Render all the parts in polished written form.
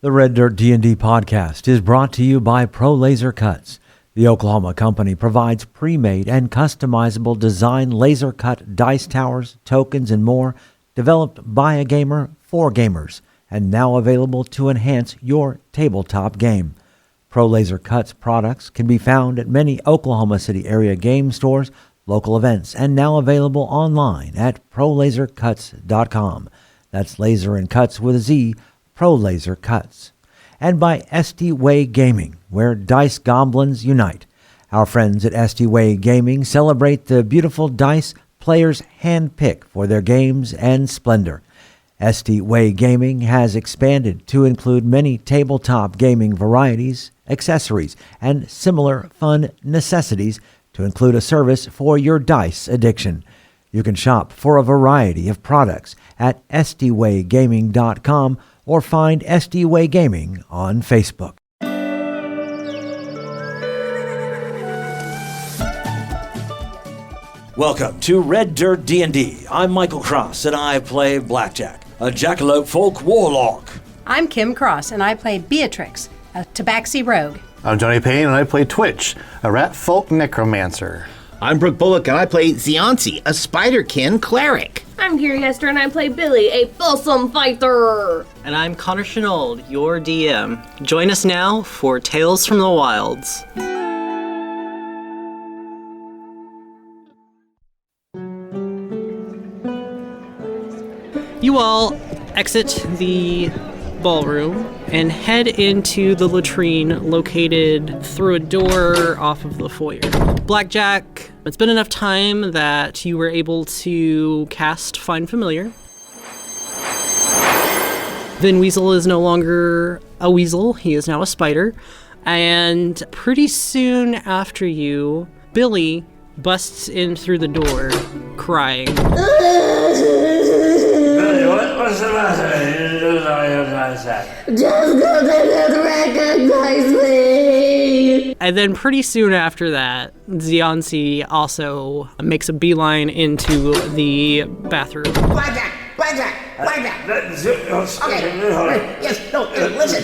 The Red Dirt D&D podcast is brought to you by Pro Laser Cuts. The Oklahoma company provides pre-made and customizable design laser cut dice towers, tokens, and more, developed by a gamer for gamers, and now available to enhance your tabletop game. Pro Laser Cuts products can be found at many Oklahoma City area game stores, local events, and now available online at prolasercuts.com. That's laser and cuts with a Z, Pro Laser Cuts. And by SD Way Gaming, where dice goblins unite. Our friends at SD Way Gaming celebrate the beautiful dice players handpick for their games and splendor. SD Way Gaming has expanded to include many tabletop gaming varieties, accessories, and similar fun necessities to include a service for your dice addiction. You can shop for a variety of products at sdwaygaming.com or find SD Way Gaming on Facebook. Welcome to Red Dirt D&D. I'm Michael Cross, and I play Blackjack, a jackalope folk warlock. I'm Kim Cross, and I play Beatrix, a Tabaxi rogue. I'm Johnny Payne, and I play Twitch, a rat folk necromancer. I'm Brooke Bullock, and I play Zionsi, a spiderkin cleric. I'm Kiri Hester, and I play Billy, a Folsom fighter. And I'm Connor Shenold, your DM. Join us now for Tales from the Wilds. You all exit the ballroom and head into the latrine located through a door off of the foyer. Blackjack, it's been enough time that you were able to cast Find Familiar. Then Weasel is no longer a weasel, he is now a spider. And pretty soon after you, Billy busts in through the door, crying. Billy, what's the matter? Jaska didn't recognize me. And then pretty soon after that, Zionsi also makes a beeline into the bathroom. Blackjack! Okay, yes, no, listen.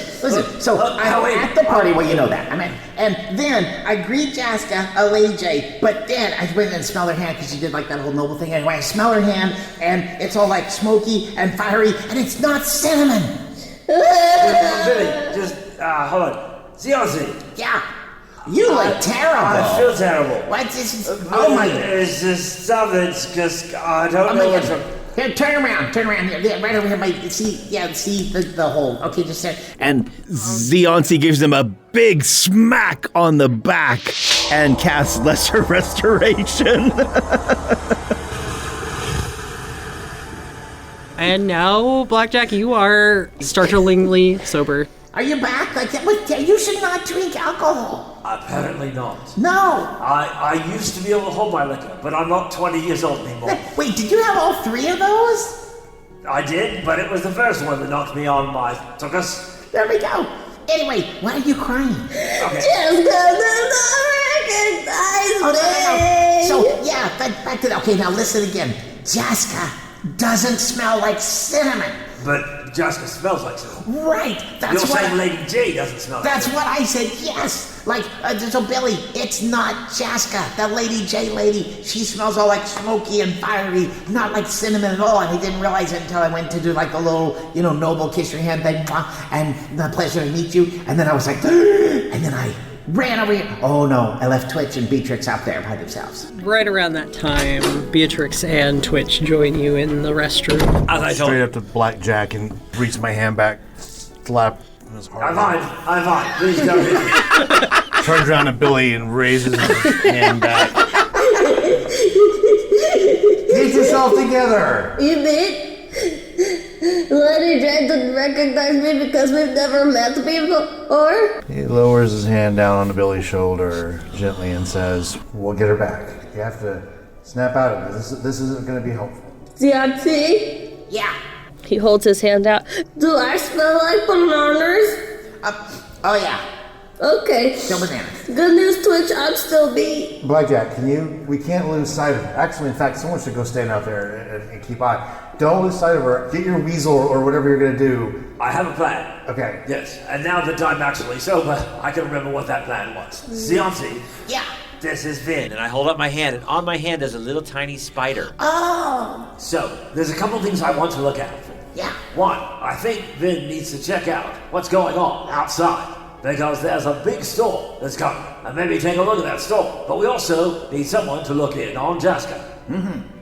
So I'm at the party where you know that. And then I greet Jaska, a Lady J, but then I went and smelled her hand because she did like that whole noble thing. Anyway, I smell her hand, and it's all like smoky and fiery, and it's not cinnamon. Billy, just, hold on. Zionsi. Yeah. You look terrible. I feel terrible. What's this? Oh my God. It's just something, it's just, I don't know what's wrong. Here, turn around. Yeah, right over here. See the hole. Okay, just there. And Zionsi gives him a big smack on the back and casts Lesser Restoration. And now, Blackjack, you are startlingly sober. Are you back? You should not drink alcohol. Apparently not. No. I used to be able to hold my liquor, but I'm not 20 years old anymore. Wait, did you have all three of those? I did, but it was the first one that knocked me on my tuchus. There we go. Anyway, why are you crying? Okay. Jaska did not recognize me. So, yeah, back to that. Okay, now listen again. Jaska doesn't smell like cinnamon. But Jaska smells like cinnamon. Right, that's You're what saying Lady J doesn't smell like That's cinnamon. what I said, yes. Like, so Billy, it's not Jaska, that Lady J lady. She smells all like smoky and fiery, not like cinnamon at all. And I didn't realize it until I went to do like the little, noble kiss your hand thing, and the pleasure to meet you. And then I was like, and then I ran over here. Oh no, I left Twitch and Beatrix out there by themselves. Right around that time, Beatrix and Twitch join you in the restroom. I straight up to Blackjack and reach my hand back, slap his heart. I'm fine. Please don't hit me. Turns around to Billy and raises his hand back. Get yourself together. You did? Lady J didn't recognize me because we've never met before? He lowers his hand down onto Billy's shoulder gently and says, "We'll get her back. You have to snap out of it. This isn't going to be helpful." Zionsi? Yeah. He holds his hand out. Do I smell like bananas? Oh yeah. Okay. Still bananas. Good news, Twitch, I'm still beat. Blackjack, we can't lose sight of it. Actually, in fact, someone should go stand out there and keep eye. don't lose sight of her. Get your weasel or whatever you're going to do. I have a plan. Okay. Yes, and now that I'm actually sober, I can remember what that plan was. Zianti. Yeah. This is Vin. And I hold up my hand, and on my hand is a little tiny spider. Oh. So, there's a couple things I want to look at. Yeah. One, I think Vin needs to check out what's going on outside. Because there's a big storm that's coming. And maybe take a look at that storm. But we also need someone to look in on Jaska.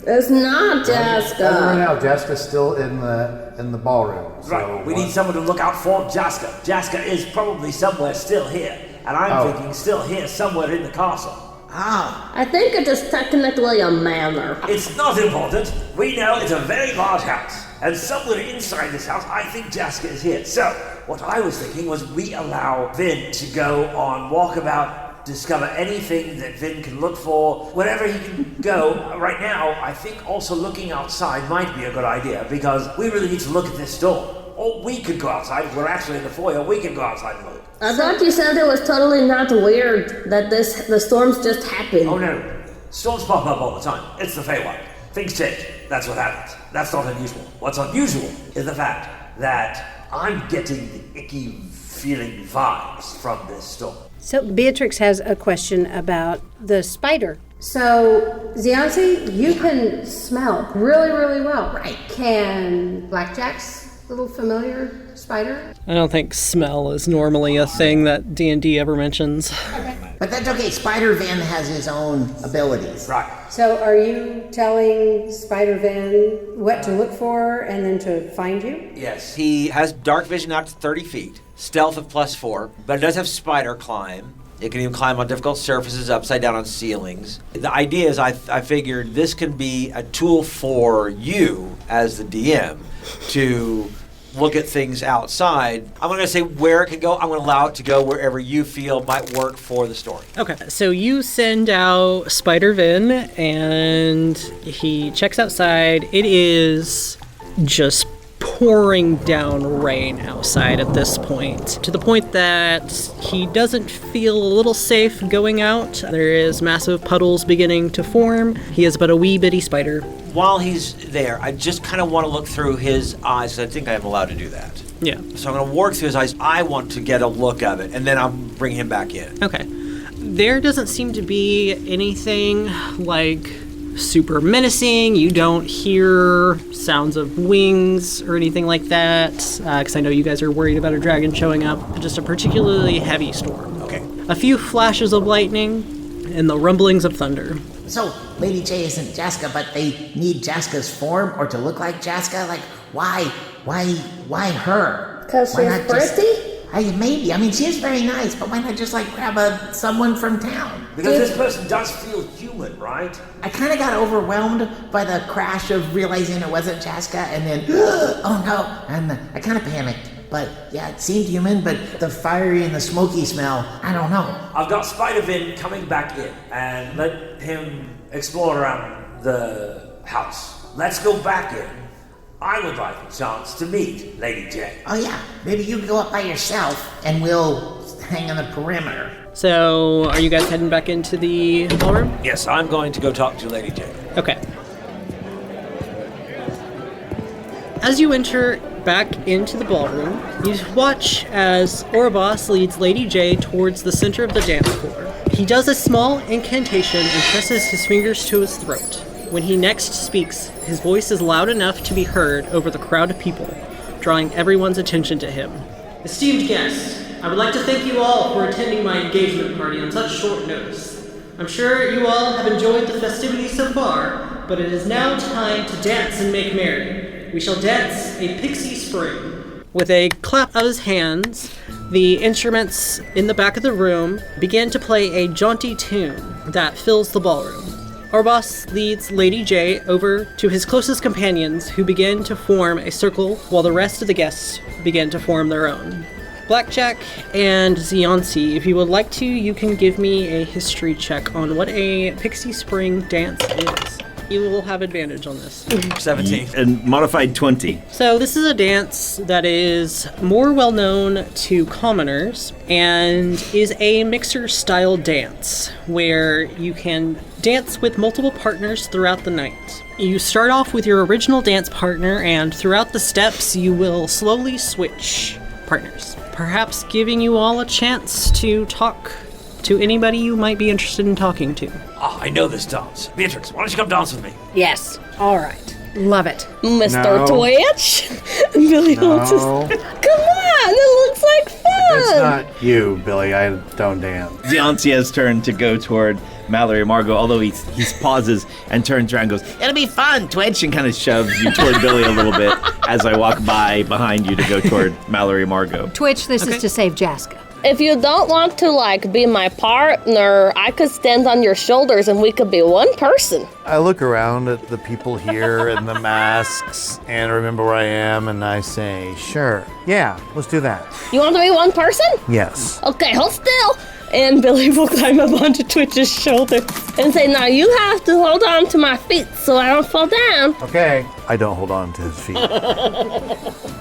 It's not As of right Jaska. now, Jaska's still in the ballroom. So Right, we need someone to look out for Jaska. Jaska is probably somewhere still here. And I'm thinking still here somewhere in the castle. Oh. I think it is technically a manor. It's not important. We know it's a very large house. And somewhere inside this house, I think Jaska is here. So, what I was thinking was we allow Vin to go on walkabout, discover anything that Vin can look for, wherever he can go. Right now, I think also looking outside might be a good idea, because we really need to look at this storm. Or we could go outside. We're actually in the foyer. We can go outside and look. I thought you said it was totally not weird that the storms just happened. Oh no. Storms pop up all the time. It's the Feywild. Things change. That's what happens. That's not unusual. What's unusual is the fact that I'm getting the icky feeling vibes from this storm. So Beatrix has a question about the spider. So, Zianti, you can smell really, really well. Right. Can Blackjack's little familiar spider? I don't think smell is normally a thing that D&D ever mentions. But that's okay. Spider-Van has his own abilities. Right. So are you telling Spider-Van what to look for and then to find you? Yes, he has dark vision out to 30 feet, stealth of +4, but it does have spider climb. It can even climb on difficult surfaces, upside down on ceilings. The idea is I figured this can be a tool for you as the DM to look at things outside. I'm not going to say where it can go. I'm going to allow it to go wherever you feel might work for the story. Okay, so you send out Spider Vin, and he checks outside. It is just pouring down rain outside at this point, to the point that he doesn't feel a little safe going out. There is massive puddles beginning to form. He is but a wee bitty spider. While he's there, I just kind of want to look through his eyes, 'cause I think I am allowed to do that. Yeah. So I'm going to work through his eyes. I want to get a look of it, and then I'll bring him back in. Okay. There doesn't seem to be anything like super menacing. You don't hear sounds of wings or anything like that, because I know you guys are worried about a dragon showing up. Just a particularly heavy storm. Okay. A few flashes of lightning and the rumblings of thunder. So, Lady J isn't Jaska, but they need Jaska's form or to look like Jaska? Like, why her? Because Why she's not just- pretty? Maybe. I mean, she is very nice, but why not just, like, grab someone from town? Because this person does feel human, right? I kind of got overwhelmed by the crash of realizing it wasn't Jaska, and then, oh no, and I kind of panicked. But, yeah, it seemed human, but the fiery and the smoky smell, I don't know. I've got Spider-Vin coming back in and let him explore around the house. Let's go back in. I would like a chance to meet Lady J. Oh, yeah, maybe you can go up by yourself, and we'll hang on the perimeter. So, are you guys heading back into the ballroom? Yes, I'm going to go talk to Lady J. Okay. As you enter back into the ballroom, you watch as Oribos leads Lady J towards the center of the dance floor. He does a small incantation and presses his fingers to his throat. When he next speaks, his voice is loud enough to be heard over the crowd of people, drawing everyone's attention to him. Esteemed guests, I would like to thank you all for attending my engagement party on such short notice. I'm sure you all have enjoyed the festivities so far, but it is now time to dance and make merry. We shall dance a pixie spring. With a clap of his hands, the instruments in the back of the room begin to play a jaunty tune that fills the ballroom. Oribos leads Lady J over to his closest companions, who begin to form a circle while the rest of the guests begin to form their own. Blackjack and Zianti, if you would like to, you can give me a history check on what a Pixie Spring dance is. You will have advantage on this. 17. And modified 20. So this is a dance that is more well known to commoners and is a mixer-style dance where you can dance with multiple partners throughout the night. You start off with your original dance partner, and throughout the steps, you will slowly switch partners, perhaps giving you all a chance to talk to anybody you might be interested in talking to. I know this dance. Beatrix, why don't you come dance with me? Yes. All right. Love it. Mr. No. Twitch? Billy wants us. No, Come on, it looks like fun. it's not you, Billy. I don't dance. Ziancia's turn to go toward Mallory Margot, although he pauses and turns around and goes, "It'll be fun, Twitch," and kind of shoves you toward Billy a little bit as I walk by behind you to go toward Mallory Margot. Twitch, this is to save Jaska. If you don't want to, like, be my partner, I could stand on your shoulders and we could be one person. I look around at the people here and the masks and remember where I am, and I say, sure, yeah, let's do that. You want to be one person? Yes. Okay, hold still. And Billy will climb up onto Twitch's shoulder and say, now you have to hold on to my feet so I don't fall down. Okay. I don't hold on to his feet.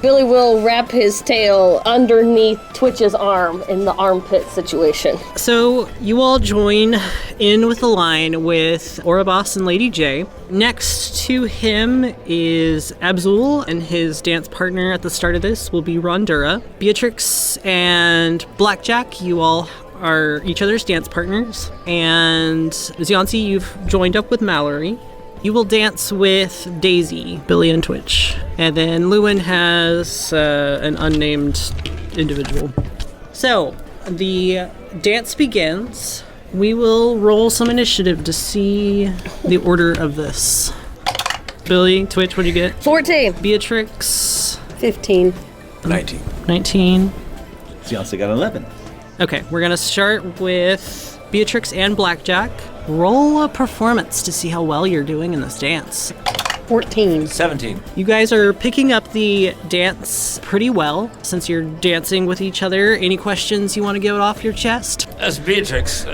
Billy will wrap his tail underneath Twitch's arm in the armpit situation. So you all join in with the line with Oribos and Lady J. Next to him is Abzul, and his dance partner at the start of this will be Rondura. Beatrix and Blackjack, you all are each other's dance partners. And Zianci, you've joined up with Mallory. You will dance with Daisy, Billy, and Twitch. And then Lewin has an unnamed individual. So, the dance begins. We will roll some initiative to see the order of this. Billy, Twitch, what do you get? 14. Beatrix, 15. 19. 19. Ziancia got 11. Okay, we're gonna start with Beatrix and Blackjack. Roll a performance to see how well you're doing in this dance. 14. 17. You guys are picking up the dance pretty well since you're dancing with each other. Any questions you want to get off your chest? As Beatrix,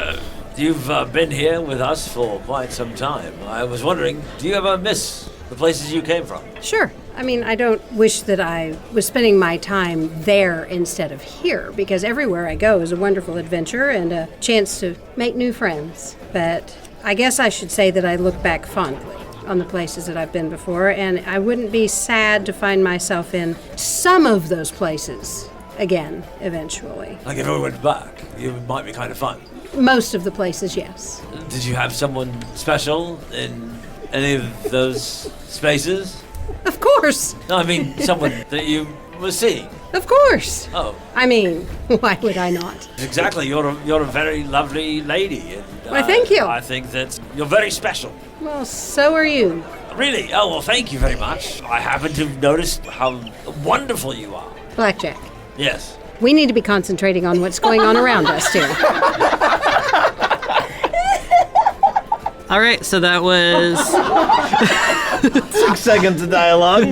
you've been here with us for quite some time. I was wondering, do you ever miss the places you came from? Sure. I mean, I don't wish that I was spending my time there instead of here, because everywhere I go is a wonderful adventure and a chance to make new friends. But I guess I should say that I look back fondly on the places that I've been before, and I wouldn't be sad to find myself in some of those places again, eventually. Like if I went back, it might be kind of fun. Most of the places, yes. Did you have someone special in any of those spaces? Of course. No, I mean someone that you were seeing. Of course. Oh, I mean, why would I not? exactly. You're a very lovely lady. And, Why, thank you. I think that you're very special. Well, so are you. Really? Oh, well, thank you very much. I happen to have noticed how wonderful you are. Blackjack, Yes. we need to be concentrating on what's going on around us, too. All right, so that was 6 seconds of dialogue.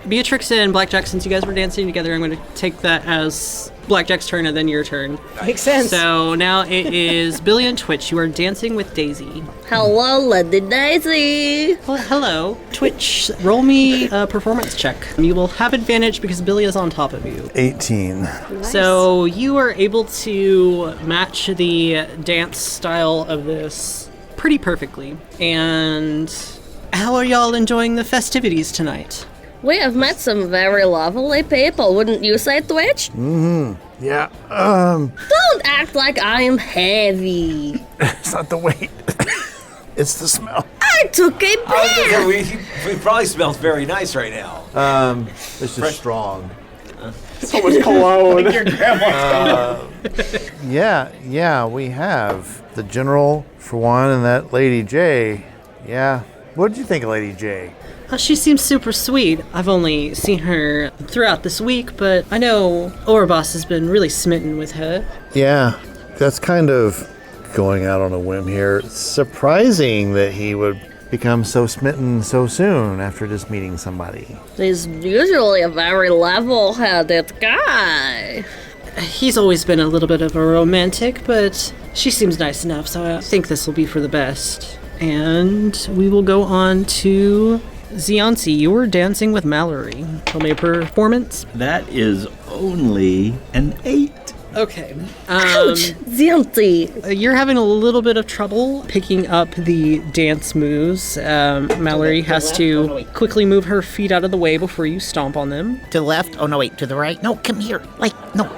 Beatrix and Blackjack. Since you guys were dancing together, I'm going to take that as Blackjack's turn and then your turn. Makes sense. So now it is Billy and Twitch. You are dancing with Daisy. Hello, Lady Daisy. Well, hello. Twitch, roll me a performance check. You will have advantage because Billy is on top of you. 18. So you are able to match the dance style of this pretty perfectly. And how are y'all enjoying the festivities tonight? We have met some very lovely people, wouldn't you say, Twitch? Yeah. Don't act like I am heavy. It's not the weight. It's the smell. I took a bath. We probably smells very nice right now. It's just strong. So much cologne. Like your grandma's cologne. Yeah, we have. The General, for one, and that Lady J. Yeah. What did you think of Lady J? She seems super sweet. I've only seen her throughout this week, but I know Oribos has been really smitten with her. Yeah, that's kind of going out on a whim here. It's surprising that he would become so smitten so soon after just meeting somebody. He's usually a very level-headed guy. He's always been a little bit of a romantic, but she seems nice enough, so I think this will be for the best. And we will go on to Zianci. You were dancing with Mallory. Tell me a performance. That is only an 8. Okay. Ouch! Zianci! You're having a little bit of trouble picking up the dance moves. Mallory has to quickly move her feet out of the way before you stomp on them. To the left? Oh, no, wait, to the right? No, come here. Like, no.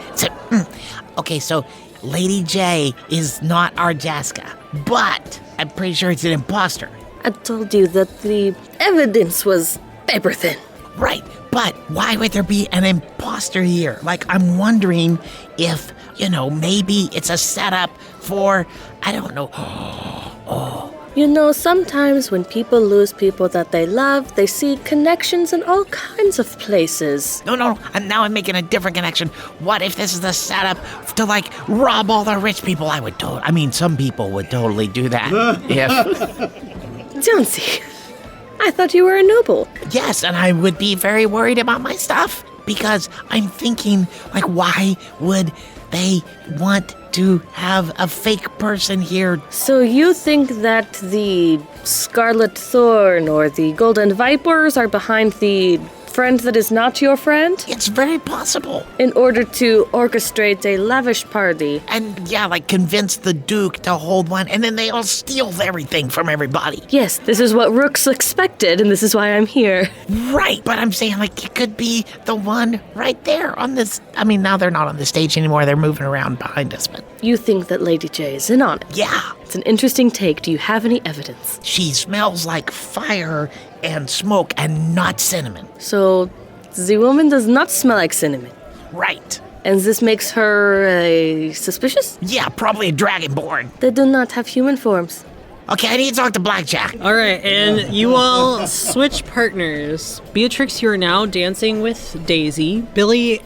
Okay, so Lady J is not our Jaska, but I'm pretty sure it's an imposter. I told you that the evidence was paper thin. Right, but why would there be an imposter here? Like, I'm wondering if, maybe it's a setup for, I don't know. Sometimes when people lose people that they love, they see connections in all kinds of places. No, and now I'm making a different connection. What if this is the setup to, rob all the rich people? Some people would totally do that. Zianci, I thought you were a noble. Yes, and I would be very worried about my stuff because I'm thinking, why would they want to have a fake person here? So you think that the Scarlet Thorn or the Golden Vipers are behind the friend that is not your friend? It's very possible. In order to orchestrate a lavish party. And convince the Duke to hold one, and then they all steal everything from everybody. Yes, this is what Rooks expected, and this is why I'm here. Right, but I'm saying, it could be the one right there on this. Now they're not on the stage anymore. They're moving around behind us, but... You think that Lady J is in on it? Yeah. It's an interesting take. Do you have any evidence? She smells like fire and smoke and not cinnamon. So, the woman does not smell like cinnamon. Right. And this makes her suspicious? Yeah, probably a dragonborn. They do not have human forms. Okay, I need to talk to Blackjack. All right, and you all switch partners. Beatrix, you are now dancing with Daisy. Billy,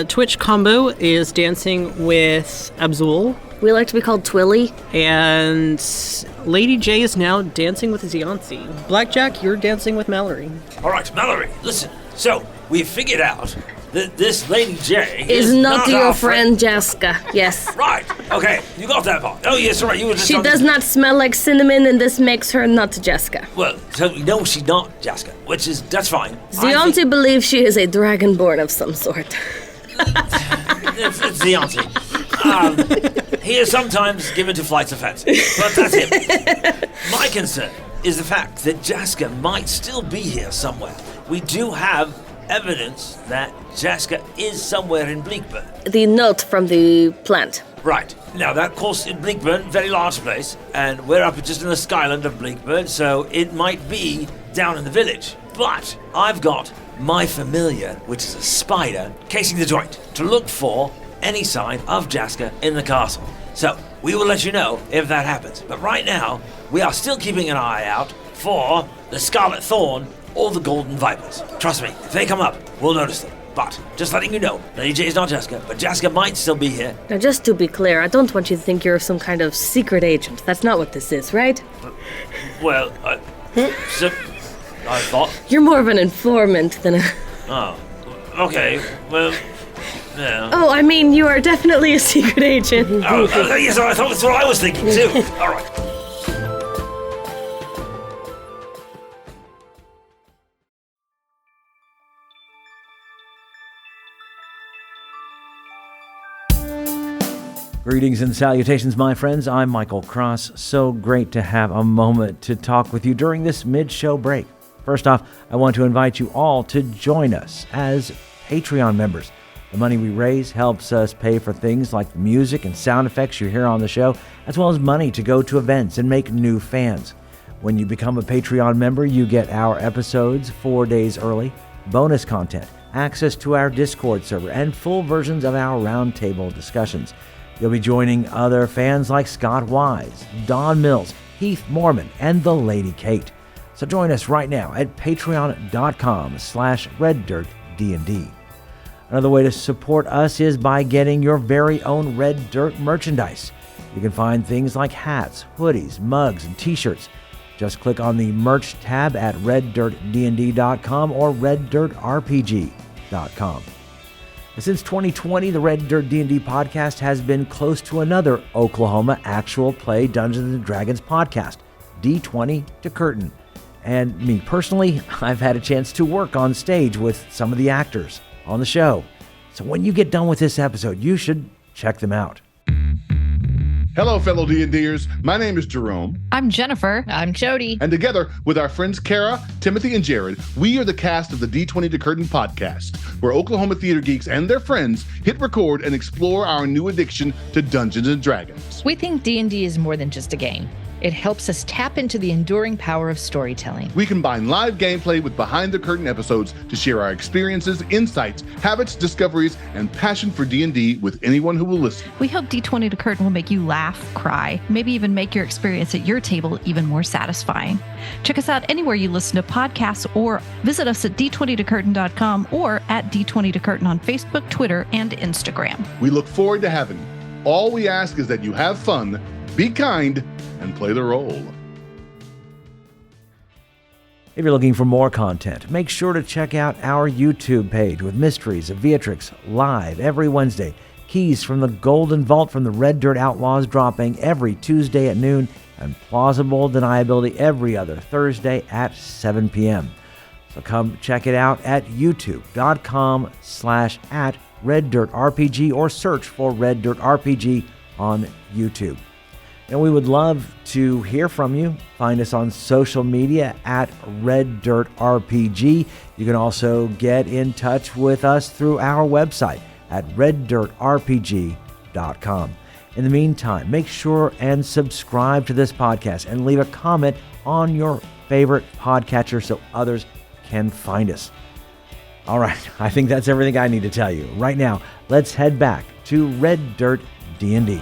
Twitch Combo is dancing with Abzul. We like to be called Twilly. And Lady J is now dancing with Zianci. Blackjack, you're dancing with Mallory. All right, Mallory, listen. So, we figured out that this Lady J is not your our friend Jaska. Yes. Right. Okay, you got that part. Oh, yes, all right. You were just She does not smell like cinnamon, and this makes her not Jaska. Well, so we know she's not Jaska, that's fine. Zianci believes she is a dragonborn of some sort. It's Zianci. He is sometimes given to flights of fancy, but that's him. My concern is the fact that Jaska might still be here somewhere. We do have evidence that Jaska is somewhere in Bleakburn. The note from the plant. Right. Now, that, of course, in Bleakburn, very large place, and we're up just in the skyland of Bleakburn, so it might be down in the village. But I've got my familiar, which is a spider, casing the joint to look for any sign of Jaska in the castle. So, we will let you know if that happens. But right now, we are still keeping an eye out for the Scarlet Thorn or the Golden Vipers. Trust me, if they come up, we'll notice them. But, just letting you know, Lady J is not Jaska, but Jaska might still be here. Now, just to be clear, I don't want you to think you're some kind of secret agent. That's not what this is, right? Well, so, I thought... You're more of an informant than a... Oh, okay, well... Yeah. Oh, I mean, you are definitely a secret agent. Yes, I thought that's what I was thinking, too. All right. Greetings and salutations, my friends. I'm Michael Cross. So great to have a moment to talk with you during this mid-show break. First off, I want to invite you all to join us as Patreon members. The money we raise helps us pay for things like the music and sound effects you hear on the show, as well as money to go to events and make new fans. When you become a Patreon member, you get our episodes 4 days early, bonus content, access to our Discord server, and full versions of our roundtable discussions. You'll be joining other fans like Scott Wise, Don Mills, Heath Mormon, and the Lady Kate. So join us right now at patreon.com/RedDirtDnD. Another way to support us is by getting your very own Red Dirt merchandise. You can find things like hats, hoodies, mugs, and t-shirts. Just click on the merch tab at reddirtdnd.com or reddirtrpg.com. Since 2020, the Red Dirt D&D podcast has been close to another Oklahoma actual play Dungeons & Dragons podcast, D20 to Curtain. And me personally, I've had a chance to work on stage with some of the actors on the show. So when you get done with this episode, you should check them out. Hello, fellow D&Ders. My name is Jerome. I'm Jennifer. I'm Jody. And together with our friends Kara, Timothy, and Jared, we are the cast of the D20 to Curtain podcast, where Oklahoma theater geeks and their friends hit record and explore our new addiction to Dungeons and Dragons. We think D&D is more than just a game. It helps us tap into the enduring power of storytelling. We combine live gameplay with behind-the-curtain episodes to share our experiences, insights, habits, discoveries, and passion for D&D with anyone who will listen. We hope D20 to Curtain will make you laugh, cry, maybe even make your experience at your table even more satisfying. Check us out anywhere you listen to podcasts or visit us at d20tocurtain.com or at D20 to Curtain on Facebook, Twitter, and Instagram. We look forward to having you. All we ask is that you have fun, be kind, and play the role. If you're looking for more content, make sure to check out our YouTube page with Mysteries of Beatrix live every Wednesday. Keys from the Golden Vault from the Red Dirt Outlaws dropping every Tuesday at noon, and Plausible Deniability every other Thursday at 7 p.m. So come check it out at youtube.com/@RedDirtRPG or search for Red Dirt RPG on YouTube. And we would love to hear from you. Find us on social media at Red Dirt RPG. You can also get in touch with us through our website at reddirtrpg.com. In the meantime, make sure and subscribe to this podcast and leave a comment on your favorite podcatcher so others can find us. All right, I think that's everything I need to tell you. Right now, let's head back to Red Dirt D&D.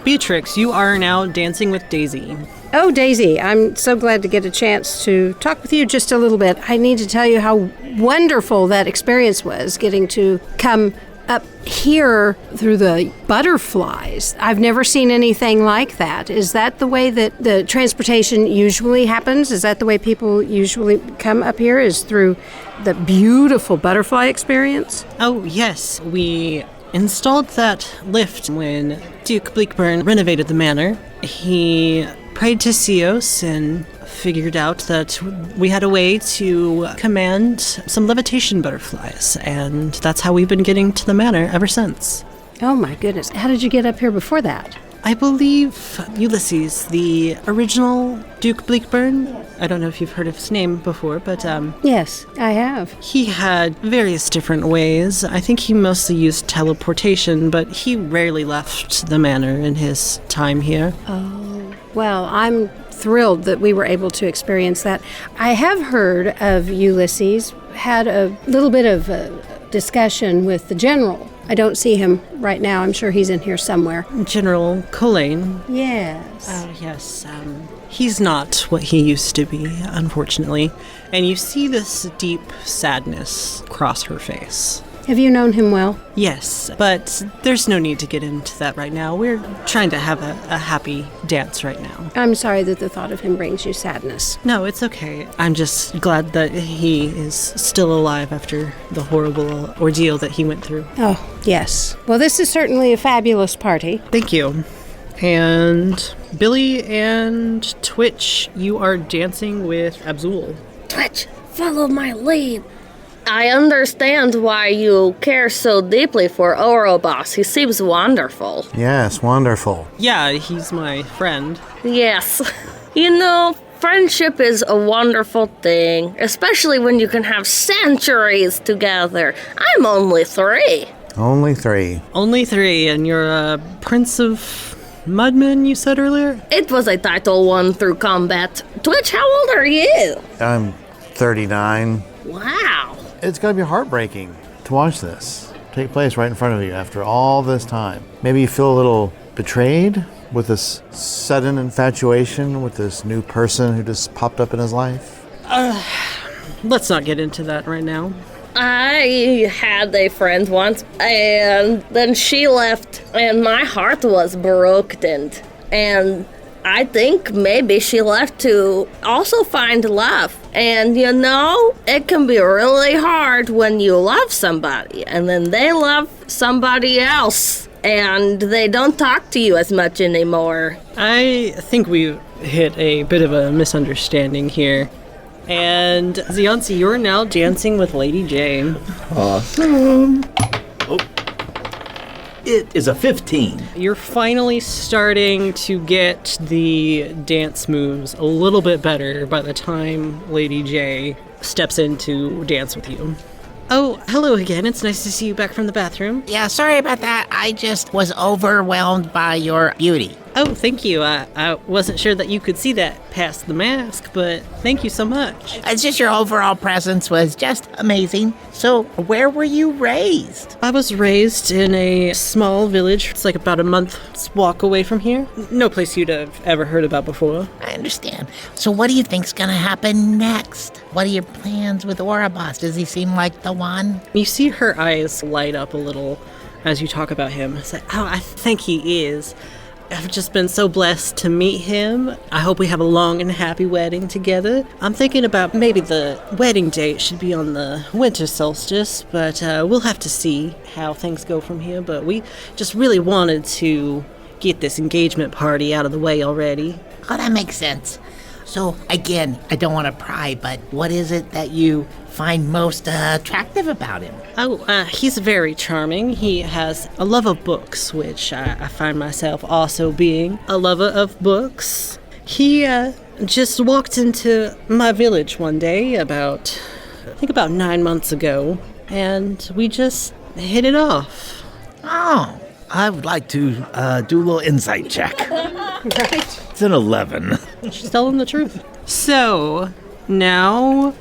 Beatrix, you are now dancing with Daisy. Oh, Daisy, I'm so glad to get a chance to talk with you just a little bit. I need to tell you how wonderful that experience was, getting to come up here through the butterflies. I've never seen anything like that. Is that the way that the transportation usually happens? Is that the way people usually come up here, is through the beautiful butterfly experience? Oh, yes. We installed that lift when Duke Bleakburn renovated the manor. He prayed to Seos and figured out that we had a way to command some levitation butterflies, and that's how we've been getting to the manor ever since. Oh my goodness. How did you get up here before that? I believe Ulysses, the original Duke Bleakburn, I don't know if you've heard of his name before, but Yes, I have. he had various different ways. I think he mostly used teleportation, but he rarely left the manor in his time here. Oh, well, I'm thrilled that we were able to experience that. I have heard of Ulysses, had a little bit of a discussion with the general. I don't see him right now. I'm sure he's in here somewhere. General Colane. Yes. Oh, yes. He's not what he used to be, unfortunately. And you see this deep sadness cross her face. Have you known him well? Yes, but there's no need to get into that right now. We're trying to have a happy dance right now. I'm sorry that the thought of him brings you sadness. No, it's okay. I'm just glad that he is still alive after the horrible ordeal that he went through. Oh, yes. Well, this is certainly a fabulous party. Thank you. And Billy and Twitch, you are dancing with Abzul. Twitch, follow my lead. I understand why you care so deeply for Ouroboros. He seems wonderful. Yes, wonderful. Yeah, he's my friend. Yes. You know, friendship is a wonderful thing, especially when you can have centuries together. I'm only 3. Only 3. Only 3, and you're a Prince of Mudmen, you said earlier? It was a title won through combat. Twitch, how old are you? I'm 39. Wow. It's got to be heartbreaking to watch this take place right in front of you after all this time. Maybe you feel a little betrayed with this sudden infatuation with this new person who just popped up in his life. Let's not get into that right now. I had a friend once, and then she left, and my heart was broken. And I think maybe she left to also find love. And it can be really hard when you love somebody and then they love somebody else and they don't talk to you as much anymore. I think we've hit a bit of a misunderstanding here. And Ziansi, you're now dancing with Lady J. Awesome. Oh. It is a 15. You're finally starting to get the dance moves a little bit better by the time Lady J steps in to dance with you. Oh, hello again. It's nice to see you back from the bathroom. Yeah, sorry about that. I just was overwhelmed by your beauty. Oh, thank you. I wasn't sure that you could see that past the mask, but thank you so much. It's just your overall presence was just amazing. So, where were you raised? I was raised in a small village. It's like about a month's walk away from here. No place you'd have ever heard about before. I understand. So what do you think's gonna happen next? What are your plans with Orobos? Does he seem like the one? You see her eyes light up a little as you talk about him. It's like, I think he is. I've just been so blessed to meet him. I hope we have a long and happy wedding together. I'm thinking about maybe the wedding date should be on the winter solstice, but we'll have to see how things go from here. But we just really wanted to get this engagement party out of the way already. Oh, that makes sense. So, again, I don't want to pry, but what is it that you find most attractive about him? Oh, he's very charming. He has a love of books, which I find myself also being a lover of books. He just walked into my village one day about 9 months ago, and we just hit it off. Oh, I would like to do a little insight check. Right. It's an 11. She's telling the truth. So, now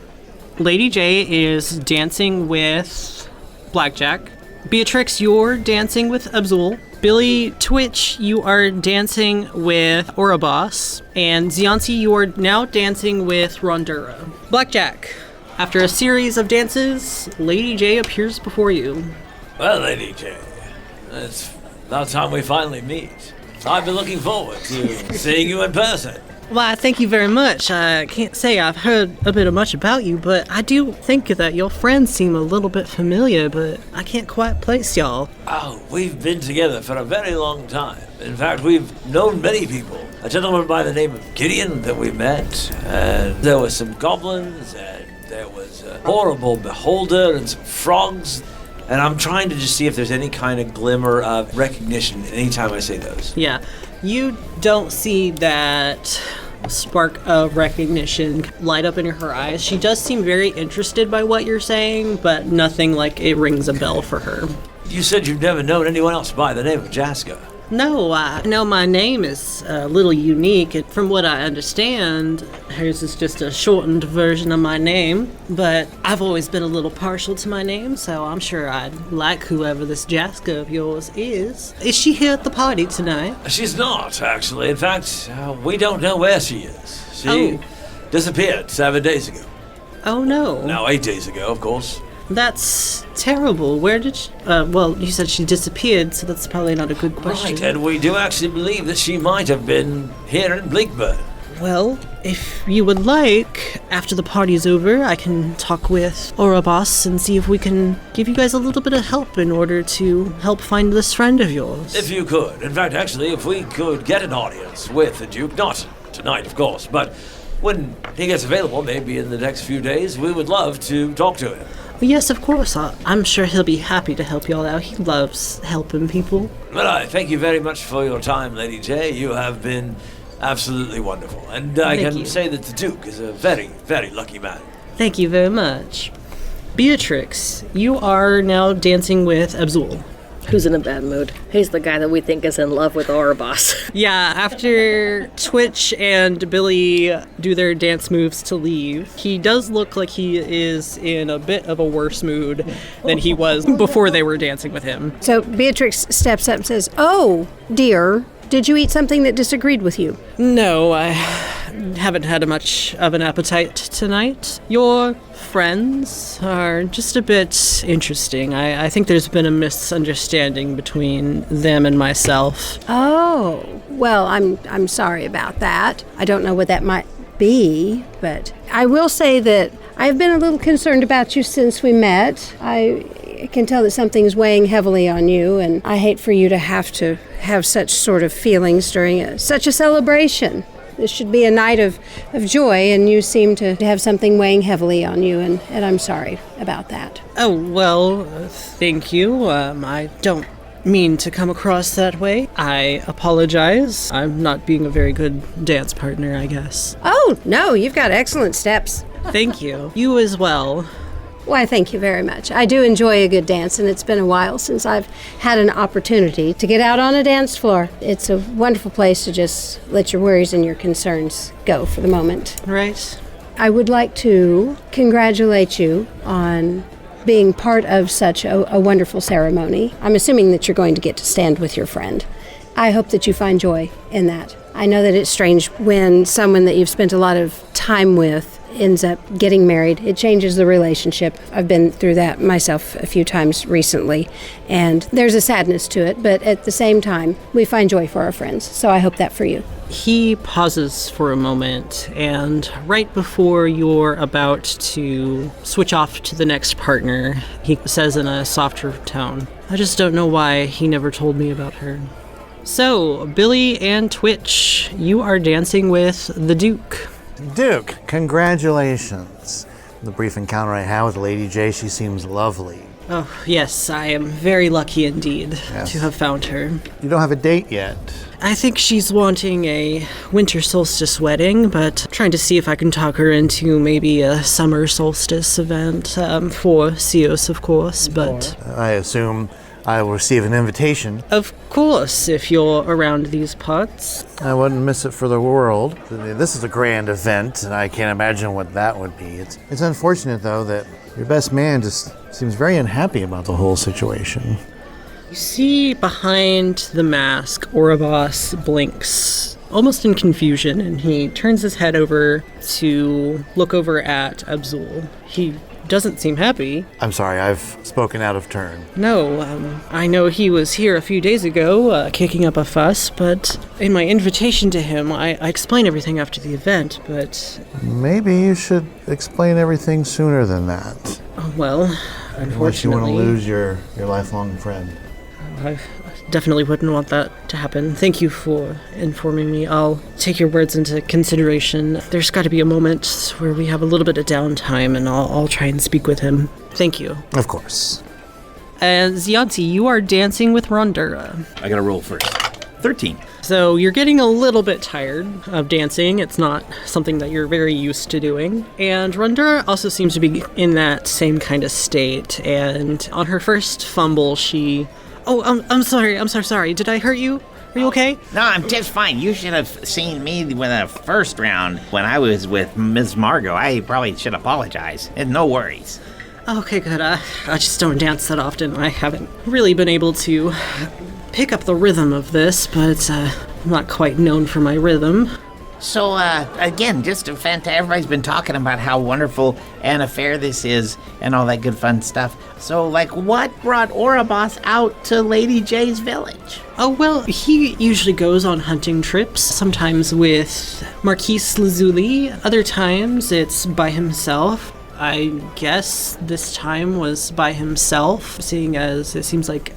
Lady J is dancing with Blackjack. Beatrix, you're dancing with Abzul. Billy Twitch, you are dancing with Orobos. And Ziansi, you are now dancing with Rondura. Blackjack, after a series of dances, Lady J appears before you. Well, Lady J, it's about time we finally meet. I've been looking forward to seeing you in person. Why, thank you very much. I can't say I've heard a bit of much about you, but I do think that your friends seem a little bit familiar, but I can't quite place y'all. Oh, we've been together for a very long time. In fact, we've known many people. A gentleman by the name of Gideon that we met, and there were some goblins, and there was a horrible beholder and some frogs. And I'm trying to just see if there's any kind of glimmer of recognition anytime I say those. Yeah, you don't see that spark of recognition light up in her eyes. She does seem very interested by what you're saying, but nothing like it rings a bell for her. You said you've never known anyone else by the name of Jaska. No, I know my name is a little unique, and from what I understand, hers is just a shortened version of my name, but I've always been a little partial to my name, so I'm sure I'd like whoever this Jaska of yours is. Is she here at the party tonight? She's not, actually. In fact, we don't know where she is. She disappeared 7 days ago. Oh, no. No, 8 days ago, of course. That's terrible. Where did she... well, you said she disappeared, so that's probably not a good question. Right, and we do actually believe that she might have been here in Bleakburn. Well, if you would like, after the party's over, I can talk with Orobos and see if we can give you guys a little bit of help in order to help find this friend of yours. If you could. In fact, actually, if we could get an audience with the Duke, not tonight, of course, but when he gets available, maybe in the next few days, we would love to talk to him. Yes, of course. I'm sure he'll be happy to help y'all out. He loves helping people. Well, I thank you very much for your time, Lady J. You have been absolutely wonderful. And I can say that the Duke is a very, very lucky man. Thank you very much. Beatrix, you are now dancing with Abzul. Who's in a bad mood? He's the guy that we think is in love with Orobos. Yeah, after Twitch and Billy do their dance moves to leave, he does look like he is in a bit of a worse mood than he was before they were dancing with him. So Beatrix steps up and says, "Oh, dear, did you eat something that disagreed with you?" No, haven't had much of an appetite tonight. Your friends are just a bit interesting. I think there's been a misunderstanding between them and myself. Oh, well, I'm sorry about that. I don't know what that might be, but I will say that I've been a little concerned about you since we met. I can tell that something's weighing heavily on you, and I hate for you to have such sort of feelings during such a celebration. This should be a night of joy, and you seem to have something weighing heavily on you, and I'm sorry about that. Oh, well, thank you. I don't mean to come across that way. I apologize. I'm not being a very good dance partner, I guess. Oh, no, you've got excellent steps. Thank you. You as well. Why, thank you very much. I do enjoy a good dance, and it's been a while since I've had an opportunity to get out on a dance floor. It's a wonderful place to just let your worries and your concerns go for the moment. Right. I would like to congratulate you on being part of such a wonderful ceremony. I'm assuming that you're going to get to stand with your friend. I hope that you find joy in that. I know that it's strange when someone that you've spent a lot of time with ends up getting married. It changes the relationship. I've been through that myself a few times recently, and there's a sadness to it, but at the same time, we find joy for our friends, so I hope that for you. He pauses for a moment, and right before you're about to switch off to the next partner, he says in a softer tone, I just don't know why he never told me about her. So, Billy and Twitch, you are dancing with the Duke. Duke, congratulations. The brief encounter I had with Lady J, she seems lovely. Oh, yes, I am very lucky indeed to have found her. You don't have a date yet. I think she's wanting a winter solstice wedding, but trying to see if I can talk her into maybe a summer solstice event for Cios, of course, but... I assume I will receive an invitation. Of course, if you're around these parts. I wouldn't miss it for the world. This is a grand event, and I can't imagine what that would be. It's unfortunate, though, that your best man just seems very unhappy about the whole situation. You see behind the mask, Oribos blinks, almost in confusion, and he turns his head over to look over at Abzul. He doesn't seem happy. I'm sorry, I've spoken out of turn. No, I know he was here a few days ago, kicking up a fuss, but in my invitation to him, I explained everything after the event, but... Maybe you should explain everything sooner than that. Well, unfortunately... Unless you want to lose your lifelong friend. I definitely wouldn't want that to happen. Thank you for informing me. I'll take your words into consideration. There's got to be a moment where we have a little bit of downtime, and I'll try and speak with him. Thank you. Of course. And Zianti, you are dancing with Rondura. I gotta roll first. 13. So you're getting a little bit tired of dancing. It's not something that you're very used to doing. And Rondura also seems to be in that same kind of state. And on her first fumble, she... Oh, I'm sorry. Did I hurt you? Are you okay? No, I'm just fine. You should have seen me in the first round when I was with Ms. Margot. I probably should apologize. And no worries. Okay, good. I just don't dance that often. I haven't really been able to pick up the rhythm of this, but I'm not quite known for my rhythm. So, again, just a fantastic. Everybody's been talking about how wonderful an affair this is and all that good fun stuff. So, what brought Oribos out to Lady J's village? Oh, well, he usually goes on hunting trips, sometimes with Marquise Lazuli. Other times it's by himself. I guess this time was by himself, seeing as it seems like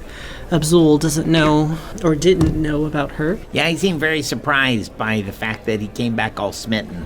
Abzul doesn't know or didn't know about her. Yeah, he seemed very surprised by the fact that he came back all smitten.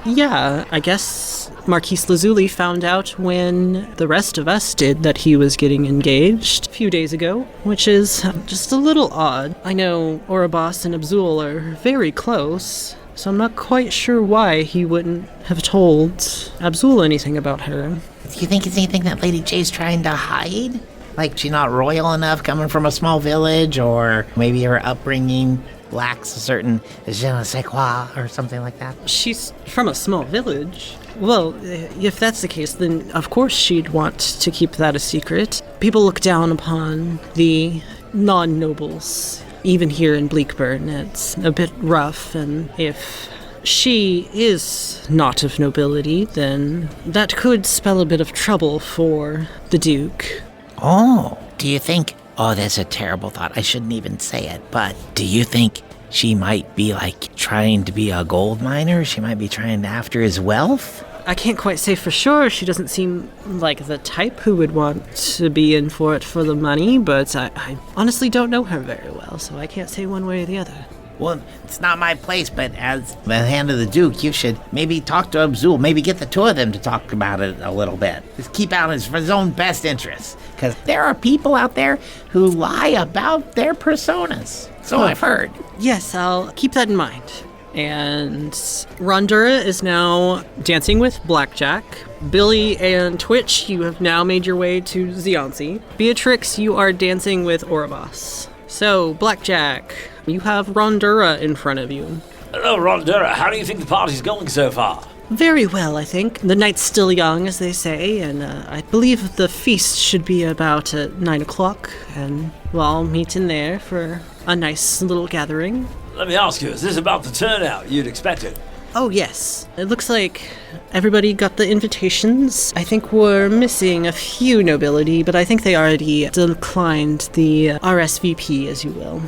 Yeah, I guess Marquise Lazuli found out when the rest of us did that he was getting engaged a few days ago, which is just a little odd. I know Oribos and Abzul are very close, so I'm not quite sure why he wouldn't have told Abzul anything about her. Do you think it's anything that Lady J's trying to hide? Like she's not royal enough coming from a small village, or maybe her upbringing lacks a certain je ne sais quoi or something like that? She's from a small village. Well, if that's the case, then of course she'd want to keep that a secret. People look down upon the non-nobles. Even here in Bleakburn, it's a bit rough, and if she is not of nobility, then that could spell a bit of trouble for the Duke. Oh, do you think... Oh, that's a terrible thought. I shouldn't even say it, but do you think she might be, like, trying to be a gold miner? She might be trying after his wealth? I can't quite say for sure. She doesn't seem like the type who would want to be in for it for the money, but I honestly don't know her very well, so I can't say one way or the other. Well, it's not my place, but as the hand of the Duke, you should maybe talk to Abzul, maybe get the two of them to talk about it a little bit. Just keep out for his own best interests, because there are people out there who lie about their personas. So I've heard. Yes, I'll keep that in mind. And Rondura is now dancing with Blackjack. Billy and Twitch, you have now made your way to Zionzi. Beatrix, you are dancing with Orobos. So, Blackjack, you have Rondura in front of you. Hello, Rondura. How do you think the party's going so far? Very well, I think. The night's still young, as they say, and I believe the feast should be about 9 o'clock, and we'll all meet in there for a nice little gathering. Let me ask you, is this about the turnout you'd expected? Oh, yes. It looks like everybody got the invitations. I think we're missing a few nobility, but I think they already declined the RSVP, as you will.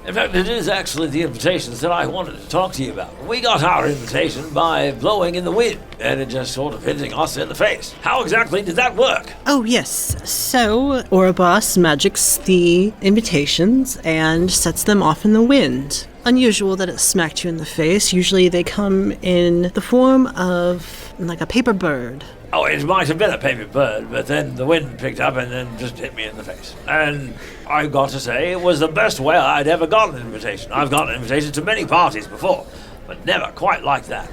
In fact, it is actually the invitations that I wanted to talk to you about. We got our invitation by blowing in the wind, and it just sort of hitting us in the face. How exactly did that work? Oh, yes. So, Orobos magics the invitations and sets them off in the wind. Unusual that it smacked you in the face. Usually they come in the form of like a paper bird. Oh, it might have been a paper bird, but then the wind picked up and then just hit me in the face. And I got to say, it was the best way I'd ever gotten an invitation. I've gotten invitations to many parties before, but never quite like that.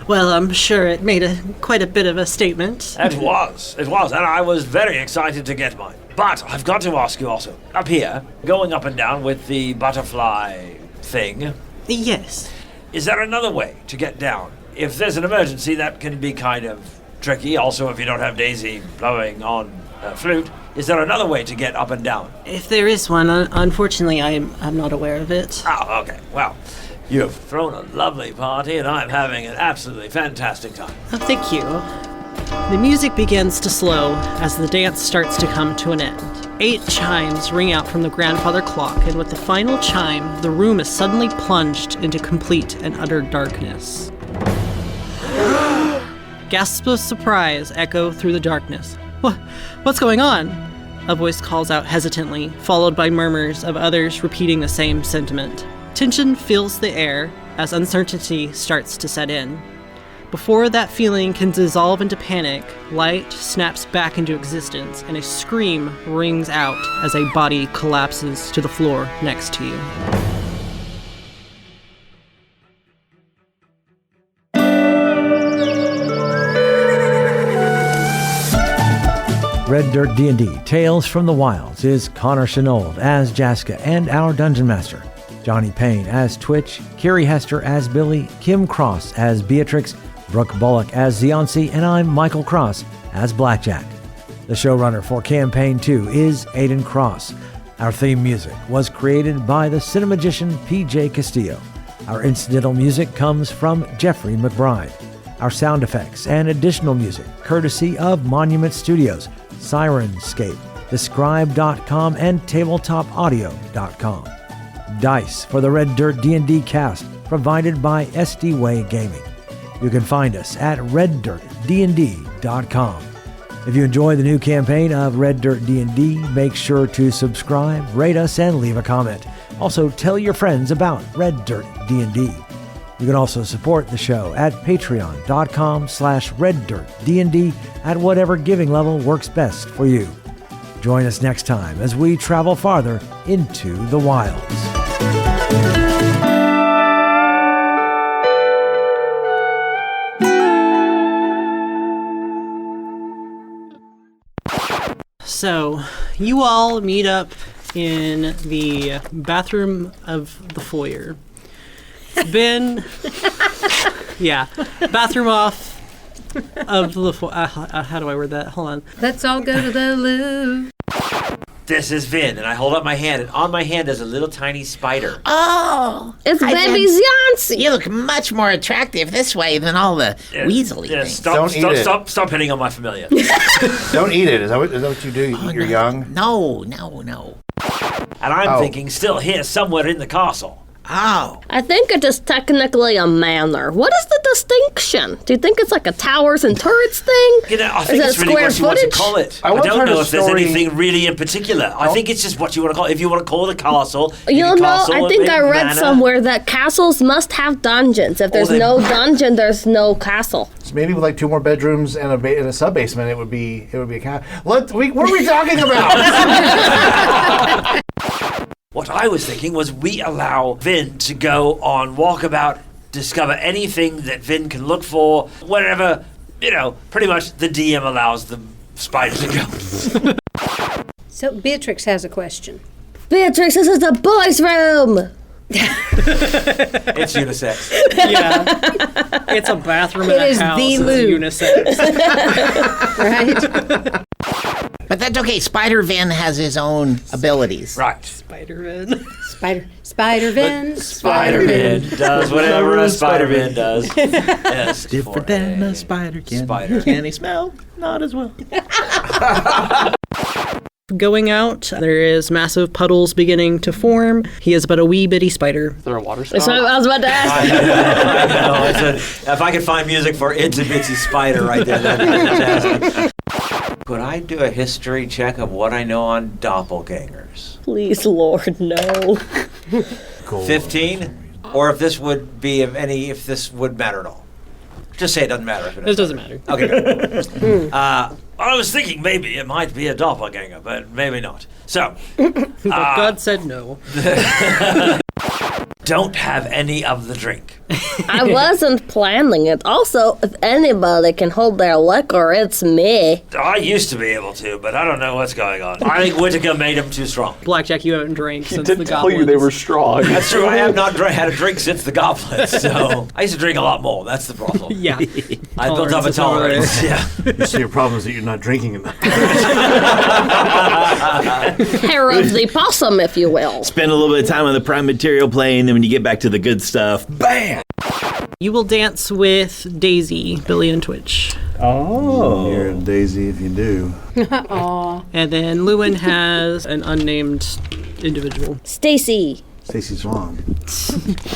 Well, I'm sure it made quite a bit of a statement. It was, and I was very excited to get mine. But I've got to ask you also, up here, going up and down with the butterfly thing. Yes. Is there another way to get down? If there's an emergency, that can be kind of tricky. Also, if you don't have Daisy blowing on a flute, is there another way to get up and down? If there is one, unfortunately, I'm not aware of it. Oh, okay. Well, you've thrown a lovely party, and I'm having an absolutely fantastic time. Oh, thank you. The music begins to slow as the dance starts to come to an end. 8 chimes ring out from the grandfather clock, and with the final chime, the room is suddenly plunged into complete and utter darkness. Gasps of surprise echo through the darkness. What's going on? A voice calls out hesitantly, followed by murmurs of others repeating the same sentiment. Tension fills the air as uncertainty starts to set in. Before that feeling can dissolve into panic, light snaps back into existence, and a scream rings out as a body collapses to the floor next to you. Red Dirt D&D Tales from the Wilds is Connor Shenold as Jaska and our Dungeon Master, Johnny Payne as Twitch, Kiri Hester as Billy, Kim Cross as Beatrix, Brooke Bullock as Zionzi, and I'm Michael Cross as Blackjack. The showrunner for Campaign 2 is Aidan Cross. Our theme music was created by the cinemagician P.J. Castillo. Our incidental music comes from Jeffrey McBride. Our sound effects and additional music courtesy of Monument Studios, Sirenscape, Describe.com, and TabletopAudio.com. Dice for the Red Dirt D&D cast provided by SD Way Gaming. You can find us at reddirtdnd.com. If you enjoy the new campaign of Red Dirt D&D, make sure to subscribe, rate us, and leave a comment. Also, tell your friends about Red Dirt D&D. You can also support the show at patreon.com/reddirtdnd at whatever giving level works best for you. Join us next time as we travel farther into the wilds. So, you all meet up in the bathroom of the foyer. Ben, yeah, bathroom off of the foyer. How do I word that? Hold on. Let's all go to the loo. This is Vin, and I hold up my hand, and on my hand is a little tiny spider. Oh, It's hi, baby Vin. Yancey. You look much more attractive this way than all the weaselly things. Stop hitting on my familiar. Don't eat it. Is that what you do? You eat your young? No. And I'm thinking, still here somewhere in the castle. Oh. I think it is technically a manor. What is the distinction? Do you think it's like a towers and turrets thing? You know, I think Is it's it really what square you want to footage? call it. I I once don't heard know a if there's story- anything really in particular. I think it's just what you want to call it. If you want to call it a castle, You know, castle, I think I read manor. somewhere that castles must have dungeons. If there's then- no dungeon, there's no castle. So maybe with like 2 more bedrooms and a sub basement, it would be a cat. What are we talking about? What I was thinking was we allow Vin to go on walkabout, discover anything that Vin can look for, wherever, pretty much the DM allows the spider to go. So Beatrix has a question. Beatrix, this is the boys' room. It's unisex. Yeah. It's a bathroom in It a is house. the It's loo. unisex. Right? But that's okay. Spider Vin has his own abilities. Right. Spider-Man. Spider-Vin. Spider-Man does whatever a Spider-Man does. Yes, Different than a spider can. Spider. Can he smell? Not as well. Going out, there is massive puddles beginning to form. He is but a wee bitty spider. Is there a water spout? So I was about to ask. I know. If I could find music for Itsy Bitsy Spider right there, that'd be fantastic. Could I do a history check of what I know on doppelgangers? Please, Lord, no. 15? Or if this would be if this would matter at all? Just say it doesn't matter. If it It doesn't matter. Okay. I was thinking maybe it might be a doppelganger, but maybe not. So, But God said no. Don't have any of the drink. I wasn't planning it. Also, if anybody can hold their liquor, it's me. I used to be able to, but I don't know what's going on. I think Whittaker made him too strong. Blackjack, you haven't drank He since did the tell goblins. you they were strong. That's true. I have not had a drink since the goblets, so I used to drink a lot more. That's the problem. Yeah. I built up a Tolerance is over tolerance. Yeah. So your problem is that you're not drinking enough. Hair of the possum, if you will. Spend a little bit of time on the prime material plane, then when you get back to the good stuff, bam! You will dance with Daisy, Billy, and Twitch. Oh. You're a daisy if you do. Aw. And then Lewin has an unnamed individual. Stacy. Stacey's wrong.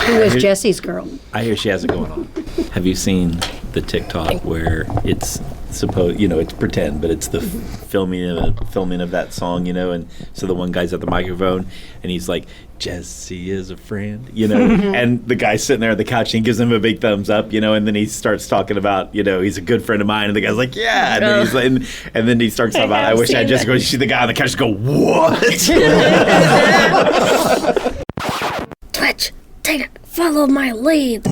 Who was Jesse's girl? I hear she has it going on. Have you seen the TikTok where it's supposed, it's pretend, but it's the filming of that song, and so the one guy's at the microphone and he's like, Jesse is a friend, and the guy's sitting there on the couch and he gives him a big thumbs up, and then he starts talking about, he's a good friend of mine, and the guy's like, yeah, and then he's like, and then he starts talking about, I wish I had Jessica. You see the guy on the couch go, what? Twitch, follow my lead.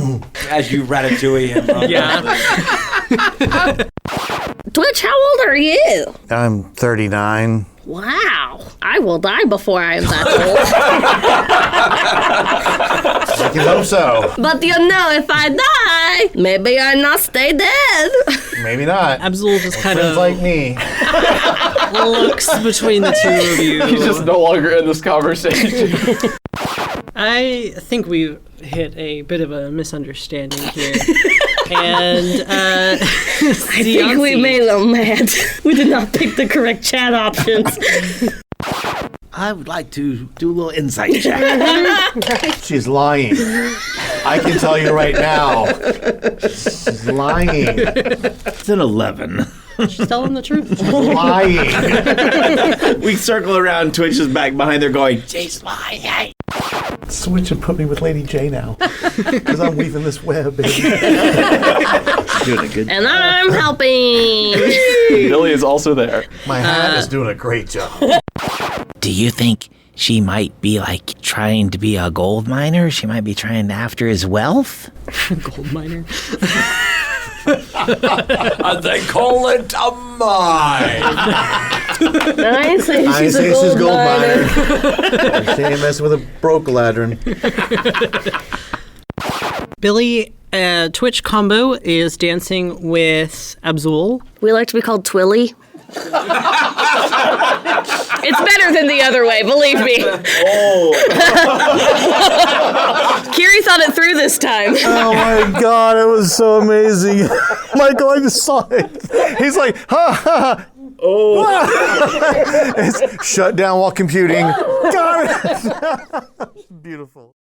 As you ratatouille him. Yeah. Twitch, how old are you? I'm 39. Wow. I will die before I am that I can hope so. old. But if I die, maybe I not stay dead. Maybe not. Abzul just kind Friends of like me. looks between the two of you. He's just no longer in this conversation. I think we hit a bit of a misunderstanding here. And I think we made them mad. We did not pick the correct chat options. I would like to do a little insight check. She's lying. I can tell you right now. She's lying. It's an 11. She's telling the truth. Lying. We circle around, Twitch is back behind there going, Jay's lying. Switch and put me with Lady J now. Because I'm weaving this web, baby. Doing a good And I'm helping. Billy is also there. My hat is doing a great job. Do you think she might be trying to be a gold miner? She might be trying after his wealth? Gold miner. And they call it a mine. I say I she's say a she's gold miner. She ain't messing with a broke ladron. Billy, Twitch combo is dancing with Abzul. We like to be called Twilly. It's better than the other way, believe me. Oh. Kiri thought it through this time. Oh my God, it was so amazing. Michael, I just saw it. He's like, ha ha. Oh. It's shut down while computing. Got it. Beautiful.